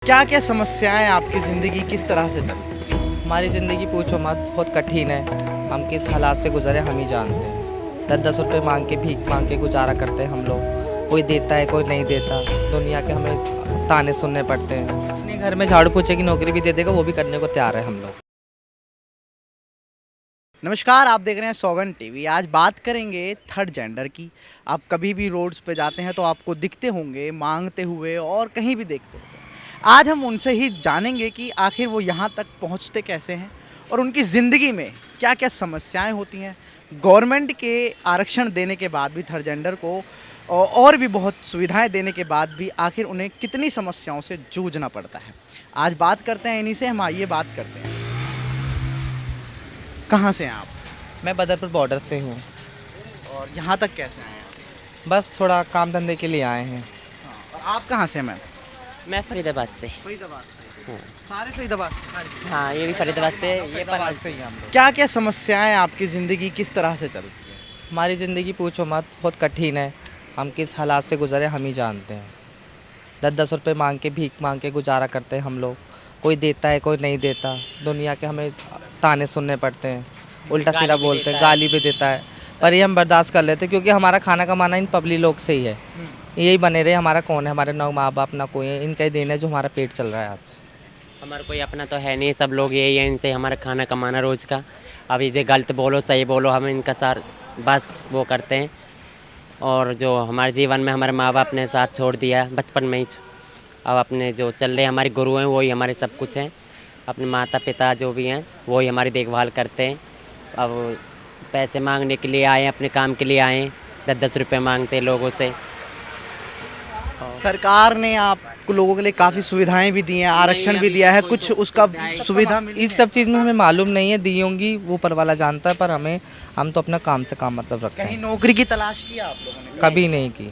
क्या क्या समस्याएं आपकी ज़िंदगी किस तरह से चलती हैं? हमारी ज़िंदगी पूछो मत, बहुत कठिन है। हम किस हालात से गुजरे हम ही जानते हैं। 10-10 रुपये मांग के, भीख मांग के गुजारा करते हैं हम लोग। कोई देता है, कोई नहीं देता। दुनिया के हमें ताने सुनने पड़ते हैं। अपने घर में झाड़ू पोछे की नौकरी भी दे देगा, वो भी करने को तैयार है हम लोग। नमस्कार, आप देख रहे हैं सौगन टीवी। आज बात करेंगे थर्ड जेंडर की। आप कभी भी रोड्स पे जाते हैं तो आपको दिखते होंगे मांगते हुए और कहीं भी देखते होंगे। आज हम उनसे ही जानेंगे कि आखिर वो यहाँ तक पहुँचते कैसे हैं और उनकी ज़िंदगी में क्या क्या समस्याएं होती हैं। गवर्नमेंट के आरक्षण देने के बाद भी थर्ड जेंडर को और भी बहुत सुविधाएं देने के बाद भी आखिर उन्हें कितनी समस्याओं से जूझना पड़ता है। आज बात करते हैं इन्हीं से। हम आइए बात करते हैं। कहाँ से हैं आप मैं बदरपुर बॉर्डर से हूँ। और यहाँ तक कैसे आए आप? बस थोड़ा काम धंधे के लिए आए हैं। हाँ, और आप कहाँ से हैं मैम? मैं फरीदाबाद से। फरीदाबाद से। सारे फरीदाबाद से? हाँ, ये भी फरीदाबाद से, ये फरीदाबाद से ही हैं हम लोग। क्या क्या समस्याएं आपकी ज़िंदगी किस तरह से चलती है? हमारी ज़िंदगी पूछो मत, बहुत कठिन है। हम किस हालात से गुजरे हम ही जानते हैं। 10-10 रुपये मांग के, भीख मांग के गुजारा करते हैं हम लोग। कोई देता है, कोई नहीं देता। दुनिया के हमें ताने सुनने पड़ते हैं, उल्टा सीधा बोलते हैं, गाली भी देता है। पर ये हम बर्दाश्त कर लेते हैं क्योंकि हमारा खाना कमाना इन पब्लिक लोग से ही है। यही बने रहे। हमारा कौन है? हमारे ना माँ बाप ना कोई है। इनका ही देन है जो हमारा पेट चल रहा है आज। हमारा कोई अपना तो है नहीं, सब लोग यही है, इनसे हमारा खाना कमाना रोज़ का। अब ये गलत बोलो सही बोलो, हम इनका सार बस वो करते हैं। और जो हमारे जीवन में हमारे माँ बाप ने साथ छोड़ दिया बचपन में ही, अब अपने जो चल रहे हमारे गुरु हैं वही हमारे सब कुछ हैं। अपने माता पिता जो भी हैं वही हमारी देखभाल करते हैं। अब पैसे मांगने के लिए आए, अपने काम के लिए आए, 10-10 रुपये मांगते हैं लोगों से। सरकार ने आप लोगों के लिए काफ़ी सुविधाएं भी दी हैं, आरक्षण भी दिया है, कुछ उसका सुविधा मिली इस सब चीज़ में हमें मालूम नहीं है, दी होंगी वो ऊपर वाला जानता है। पर हम तो अपना काम से काम मतलब रखते कहीं हैं। नौकरी की तलाश की आप लोगों ने? कभी नहीं की।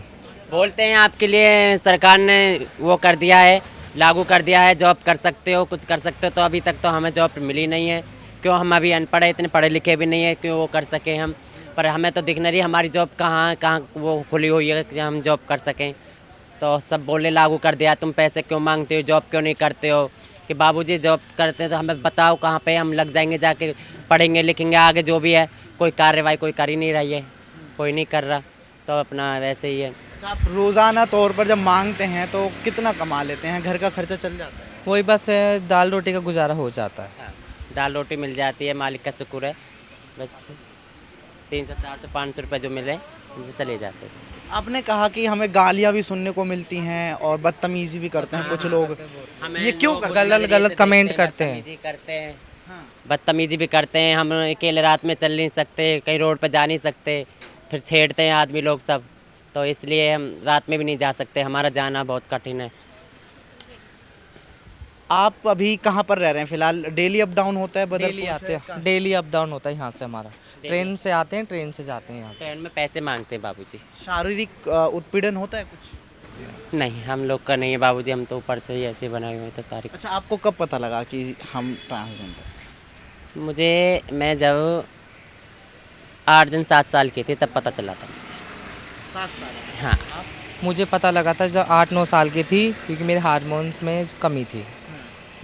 बोलते हैं आपके लिए सरकार ने वो कर दिया है, लागू कर दिया है, जॉब कर सकते हो, कुछ कर सकते हो। तो अभी तक तो हमें जॉब मिली नहीं है। क्यों? हम अभी अनपढ़ है, इतने पढ़े लिखे भी नहीं है क्यों वो कर सकें हम। पर हमें तो दिख नहीं रही हमारी जॉब कहाँ कहाँ वो खुली हुई है कि हम जॉब कर सकें। तो सब बोले लागू कर दिया, तुम पैसे क्यों मांगते हो, जॉब क्यों नहीं करते हो। कि बाबूजी जॉब करते हैं तो हमें बताओ कहाँ पे हम लग जाएंगे, जाके पढ़ेंगे लिखेंगे आगे जो भी है। कोई कार्रवाई कोई कर ही नहीं रही है, कोई नहीं कर रहा, तो अपना वैसे ही है। अच्छा, आप रोज़ाना तौर पर जब मांगते हैं तो कितना कमा लेते हैं? घर का खर्चा चल जाता है? वही बस दाल रोटी का गुजारा हो जाता है। हाँ, दाल रोटी मिल जाती है, मालिक का शुक्र है। बस 300 400 500 रुपये जो मिले मुझे चले जाते हैं। आपने कहा कि हमें गालियां भी सुनने को मिलती हैं और बदतमीजी भी करते हैं कुछ लोग। ये क्यों करते हैं? गलत कमेंट करते हैं। बदतमीजी करते हैं, हाँ। बदतमीजी भी करते हैं। हम अकेले रात में चल नहीं सकते, कहीं रोड पर जा नहीं सकते, फिर छेड़ते हैं आदमी लोग सब। तो इसलिए हम रात में भी नहीं जा सकते, हमारा जाना बहुत कठिन है। आप अभी कहाँ पर रह रहे हैं फिलहाल? डेली अप डाउन होता है डेली बदरपुर आते से? हैं, डेली अप डाउन होता है यहाँ से हमारा। ट्रेन से आते हैं, ट्रेन से जाते हैं यहाँ से। ट्रेन में पैसे मांगते हैं बाबूजी। शारीरिक उत्पीड़न होता है कुछ? नहीं, हम लोग का नहीं है बाबूजी, हम तो ऊपर से ही ऐसे बनाए हुए हैं तो सारी। अच्छा, आपको कब पता लगा कि हम ट्रांसजेंडर? मैं जब 8 दिन 7 साल की थी तब पता चला था मुझे। 7 साल? हाँ, मुझे पता लगा था जब 8-9 साल की थी, क्योंकि मेरे हार्मोन्स में कमी थी,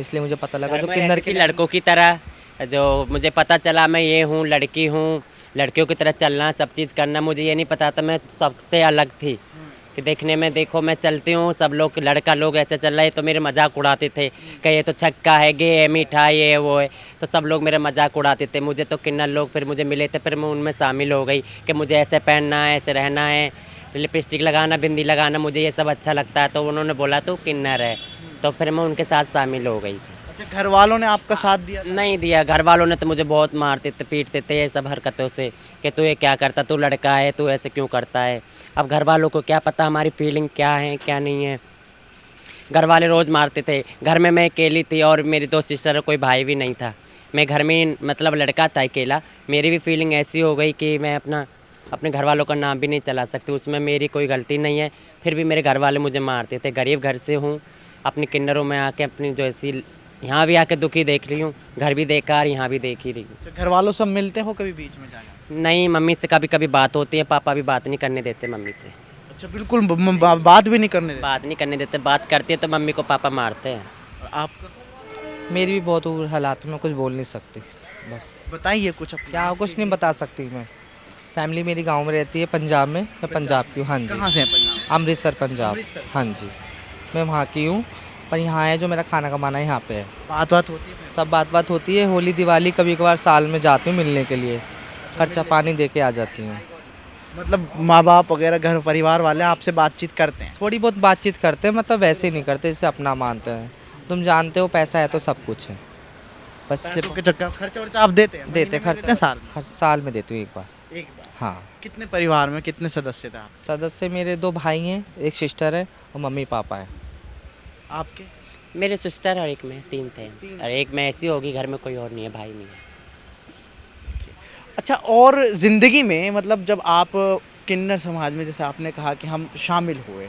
इसलिए मुझे पता लगा जो किन्नर की लड़कों की तरह जो मुझे पता चला मैं ये हूँ, लड़की हूँ, लड़कियों की तरह चलना, सब चीज़ करना। मुझे ये नहीं पता था मैं सबसे अलग थी। कि देखने में देखो मैं चलती हूँ, सब लोग लड़का लोग ऐसे चल रहे हैं तो मेरे मजाक उड़ाते थे कि ये तो छक्का है, गे है, मीठा ये है वो है। तो सब लोग मेरे मजाक उड़ाते थे। मुझे तो किन्नर लोग फिर मुझे मिले थे, फिर मैं उनमें शामिल हो गई कि मुझे ऐसे पहनना है, ऐसे रहना है, लिपस्टिक लगाना, बिंदी लगाना, मुझे ये सब अच्छा लगता है। तो उन्होंने बोला तू किन्नर है, तो फिर मैं उनके साथ शामिल हो गई। अच्छा, घर वालों ने आपका साथ दिया था? नहीं दिया, घर वालों ने तो मुझे बहुत मारते थे, पीटते थे ये सब हरकतों से कि तू ये क्या करता, तू लड़का है, तू ऐसे क्यों करता है। अब घर वालों को क्या पता हमारी फीलिंग क्या है क्या नहीं है। घर वाले रोज़ मारते थे। घर में मैं अकेली थी और मेरी 2 सिस्टर, कोई भाई भी नहीं था। मैं घर में मतलब लड़का था अकेला। मेरी भी फीलिंग ऐसी हो गई कि मैं अपने घर वालों का नाम भी नहीं चला सकती, उसमें मेरी कोई गलती नहीं है। फिर भी मेरे घर वाले मुझे मारते थे। गरीब घर से हूँ, अपनी किन्नरों में आके अपनी जो ऐसी यहाँ भी आके दुखी देख रही हूँ, घर भी देखा और यहाँ भी देख ही रही हूँ। अच्छा, घर वालों सब मिलते हो कभी बीच में जाना? नहीं, मम्मी से कभी कभी बात होती है, पापा भी बात नहीं करने देते मम्मी से। अच्छा, अच्छा, बिल्कुल बात भी नहीं करने देते। बात नहीं करने देते, बात करती है तो मम्मी को पापा मारते हैं। आपका मेरी भी बहुत बुरे हालात में कुछ बोल नहीं सकती, बस बताइए कुछ अपना। क्या कुछ नहीं बता सकती मैं। फैमिली मेरी गांव में रहती है, पंजाब में। मैं पंजाब की हूँ, हाँ जी। कहाँ से हैं पंजाब? अमृतसर पंजाब। अमृतसर। हाँ जी, मैं वहाँ की हूँ, पर यहाँ है जो मेरा खाना कमाना यहाँ पे है। बात होती है? सब बात होती है। होली दिवाली कभी कभार साल में जाती हूँ मिलने के लिए, खर्चा पानी दे के आ जाती हूँ। मतलब माँ बाप वगैरह घर परिवार वाले आपसे बातचीत करते हैं? थोड़ी बहुत बातचीत करते हैं, मतलब वैसे नहीं करते जैसे अपना मानते हैं। तुम जानते हो पैसा है तो सब कुछ है, बस पैसों के चक्कर खर्चा वर्चा आप देते हैं? देते महीने में देते हैं साल में? साल में देती हूँ एक बार। एक बार। हाँ। कितने परिवार में कितने सदस्य थे आप? सदस्य मेरे 2 भाई हैं, एक सिस्टर है और मम्मी पापा है। आपके? मेरे सिस्टर और एक में 3 थे, और एक में ऐसी होगी घर में, कोई और नहीं है, भाई नहीं है। अच्छा, और ज़िंदगी में मतलब जब आप किन्नर समाज में, जैसे आपने कहा कि हम शामिल हुए,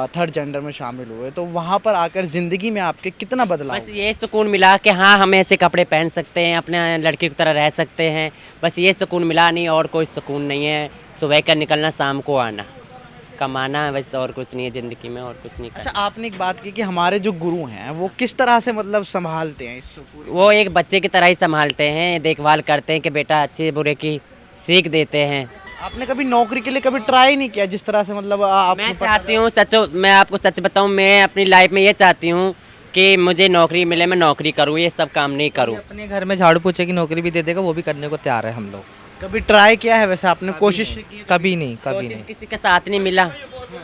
थर्ड जेंडर में शामिल हुए, तो वहाँ पर आकर ज़िंदगी में आपके कितना बदलाव बस ये सुकून मिला कि हाँ हम ऐसे कपड़े पहन सकते हैं, अपने लड़की की तरह रह सकते हैं, बस ये सुकून मिला, नहीं और कोई सुकून नहीं है। सुबह का निकलना, शाम को आना, कमाना, बस और कुछ नहीं है ज़िंदगी में, और कुछ नहीं अच्छा, करना। आपने एक बात की कि हमारे जो गुरु हैं वो किस तरह से मतलब संभालते हैं इस पूरे? वो एक बच्चे की तरह ही संभालते हैं, देखभाल करते हैं कि बेटा अच्छे बुरे की सीख देते हैं। आपने कभी नौकरी के लिए कभी ट्राई नहीं किया जिस तरह से मतलब आप? मैं चाहती हूँ सचो, मैं आपको सच बताऊँ, मैं अपनी लाइफ में ये चाहती हूँ कि मुझे नौकरी मिले, मैं नौकरी करूँ, ये सब काम नहीं करूँ। अपने घर में झाड़ू पोछे की नौकरी भी दे देगा, वो भी करने को तैयार है हम लोग। कभी ट्राई किया है वैसे आपने? कोशिश की? कभी नहीं, कभी कोशिश नहीं। किसी के साथ नहीं मिला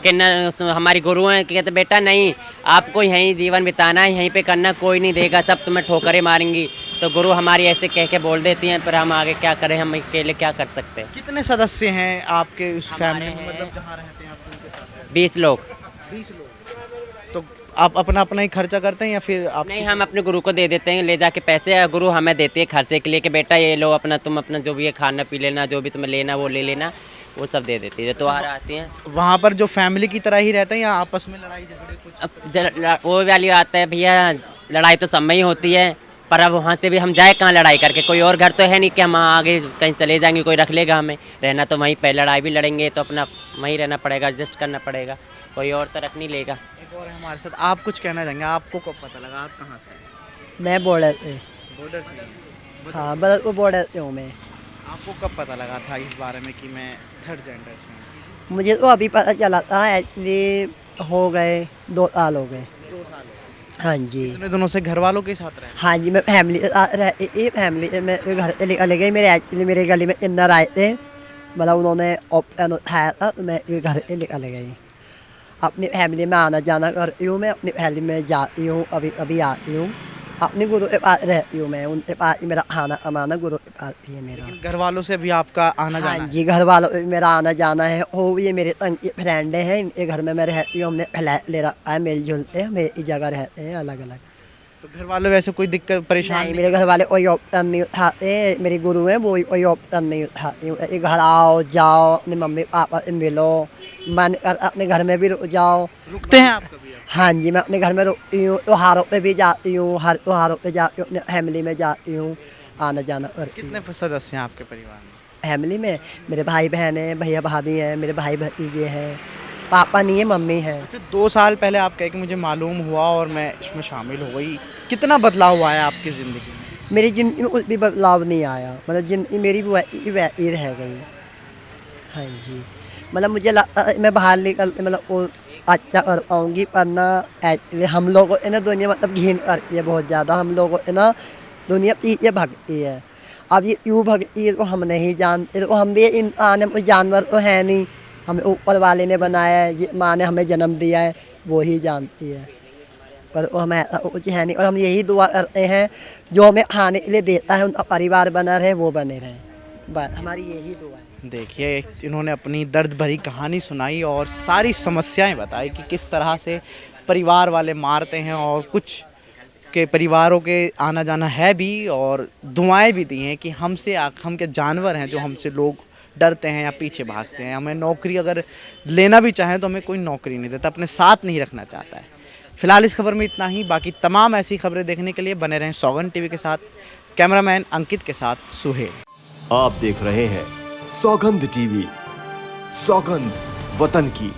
कि न हमारी गुरु हैं कहते बेटा नहीं, आपको यहीं जीवन बिताना है, यहीं पे करना, कोई नहीं देगा, सब तुम्हें ठोकरें मारेंगी। तो गुरु हमारी ऐसे कह के बोल देती हैं, पर हम आगे क्या करें, हम अकेले क्या कर सकते हैं। कितने सदस्य हैं आपके उस फैमिली में, हैं मतलब जहाँ रहते हैं आप उनके साथ? 20 लोग। 20 लोग। तो आप अपना अपना ही खर्चा करते हैं या फिर आप? नहीं, हम अपने गुरु को दे देते हैं ले जाके पैसे, गुरु हमें देती है खर्चे के लिए कि बेटा ये लो अपना, तुम अपना जो भी है खाना पी लेना, जो भी तुम्हें लेना वो ले लेना, वो सब दे देती है। तो आ आती हैं वहाँ पर जो फैमिली की तरह ही रहते हैं या आपस में लड़ाई झगड़े कुछ? अब वो वाली आता है भैया, लड़ाई तो सब में ही होती है, पर अब वहाँ से भी हम जाए कहाँ लड़ाई करके, कोई और घर तो है नहीं कि हम आगे कहीं चले जाएंगे, कोई रख लेगा हमें, रहना तो वहीं पे, लड़ाई भी लड़ेंगे तो अपना वहीं रहना पड़ेगा, एडजस्ट करना पड़ेगा, कोई और तो रख नहीं लेगा। एक और है हमारे साथ, आप कुछ कहना चाहेंगे? आपको कब पता लगा? आप कहाँ से हैं? मैं बॉर्डर पे। बॉर्डर से हैं? हाँ, बॉर्डर बॉर्डर से हूँ मैं। आपको कब पता लगा था इस बारे में कि मैं थर्ड जेंडर से हूँ? मुझे तो अभी पता चला था, एक्चुअली हो गए 2 साल हो गए। 2 साल। हाँ जी। इतने दिनों से घर वालों के साथ रहे? हाँ जी, मैं फैमिली के साथ रह फैमिली मैं घर से निकल गई। मेरे एक्चुअली मेरे गली में किन्नर आए थे, मतलब उन्होंने ऑप्शन उठाया था तो मैं घर से निकल गई। अपनी फैमिली में आना जाना करती हूँ मैं, अपनी फैमिली में जाती हूँ, अभी अभी आती हूँ, अपने गुरु के पास रहती हूँ मैं, उनके पास ही मेरा खाना कमाना गुरु के पास ही है मेरा। घर वालों से भी आपका आना जाना हाँ है? जी, घर वालों से मेरा आना जाना है। वो ये मेरे फ्रेंड हैं, इनके घर में मैं रहती हूँ, हमने फ्लैट ले रखा है, मिलजुल के हम एक ही जगह रहते हैं अलग अलग। तो घर वाले वैसे कोई दिक्कत परेशान नहीं, मेरे घर वाले कोई ऑप्शन नहीं उठाते, मेरे गुरु हैं वो कोई ऑप्शन नहीं उठाते। घर आओ जाओ, अपने मम्मी पापा से मिलो, मन कर अपने घर में भी रुक जाओ। रुकते हैं आप कभी? हाँ जी, मैं अपने घर में रुकती हूँ, त्योहारों पे भी जाती हूँ, हर त्योहारों पे जाती हूँ, अपने फैमिली में जाती हूँ, आना जाना करती हूँ। कितने सदस्य हैं आपके परिवार में? फैमिली में मेरे भाई बहन हैं, भैया भाभी हैं, मेरे भाई भतीजे हैं, पापा नहीं है, मम्मी है। अच्छा, 2 साल पहले आप कहे कि मुझे मालूम हुआ और मैं इसमें शामिल हो गई, कितना बदलाव हुआ है आपकी ज़िंदगी में? मेरी ज़िंदगी में कुछ भी बदलाव नहीं आया, मतलब ज़िंदगी मेरी वैसी रह गई। हाँ जी, मतलब मुझे लगता है मैं बाहर निकल मतलब वो अच्छा कर पाऊँगी, पर ना एक्चुअली हम लोग को ना दुनिया मतलब घिन करती है बहुत ज़्यादा, हम लोगों को ना दुनिया पीछे भगती है। अब ये क्यों भगती है तो हम नहीं जानते, तो हम भी इंसान हैं, कोई जानवर तो है नहीं, हमें ऊपर वाले ने बनाया है, माँ ने हमें जन्म दिया है, वो ही जानती है, पर वो हमें ऐसा कुछ है नहीं। और हम यही दुआ करते हैं जो हमें खाने के लिए देता है उनका परिवार बना रहे, वो बने रहे, बस हमारी यही दुआ है। देखिए, इन्होंने अपनी दर्द भरी कहानी सुनाई और सारी समस्याएं बताई कि किस तरह से परिवार वाले मारते हैं, और कुछ के परिवारों के आना जाना है भी, और दुआएं भी दी हैं कि हम के जानवर हैं जो हमसे लोग डरते हैं या पीछे भागते हैं। हमें नौकरी अगर लेना भी चाहें तो हमें कोई नौकरी नहीं देता, अपने साथ नहीं रखना चाहता है। फिलहाल इस खबर में इतना ही, बाकी तमाम ऐसी खबरें देखने के लिए बने रहें सौगंध टीवी के साथ। कैमरामैन अंकित के साथ सुहेल। आप देख रहे हैं सौगंध टीवी, सौगंध वतन की।